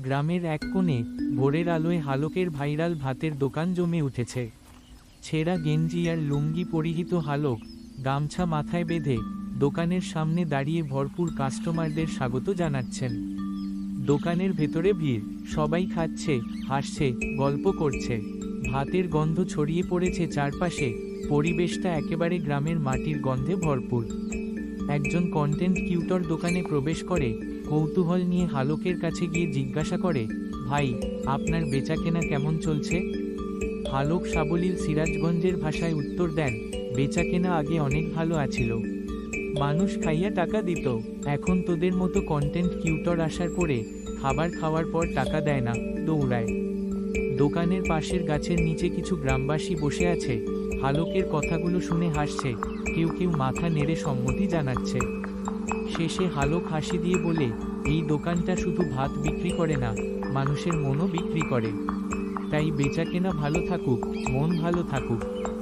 গ্রামের এক কোণে ভোরের আলোয় হালকের ভাইরাল ভাতের দোকান জমে উঠেছে। ছেঁড়া গেঞ্জি আর লুঙ্গি পরিহিত হালক গামছা মাথায় বেঁধে দোকানের সামনে দাঁড়িয়ে ভরপুর কাস্টমারদের স্বাগত জানাচ্ছেন। দোকানের ভেতরে ভিড়, সবাই খাচ্ছে, হাসছে, গল্প করছে। ভাতের গন্ধ ছড়িয়ে পড়েছে চারপাশে, পরিবেশটা একেবারে গ্রামের মাটির গন্ধে ভরপুর। একজন কন্টেন্ট ক্রিয়েটর দোকানে প্রবেশ করে কৌতূহল নিয়ে হালকের কাছে গিয়ে জিজ্ঞাসা করে, ভাই, আপনার বেচাকেনা কেমন চলছে? হালক সাবলীল সিরাজগঞ্জের ভাষায় উত্তর দেন, বেচাকেনা আগে অনেক ভালো আছিল, মানুষ খাইয়া টাকা দিত। এখন তোদের মতো কন্টেন্ট ক্রিয়েটর আসার পরে খাবার খাওয়ার পর টাকা দেয় না, দৌড়ায়। দোকানের পাশের গাছের নিচে কিছু গ্রামবাসী বসে আছে, হালকের কথাগুলো শুনে হাসছে, কেউ কেউ মাথা নেড়ে সম্মতি জানাচ্ছে। শেষে হালক হাসি দিয়ে বলে, এই দোকানটা শুধু ভাত বিক্রি করে না, মানুষের মনও বিক্রি করে। তাই বেচাকেনা ভালো থাকুক, মন ভালো থাকুক।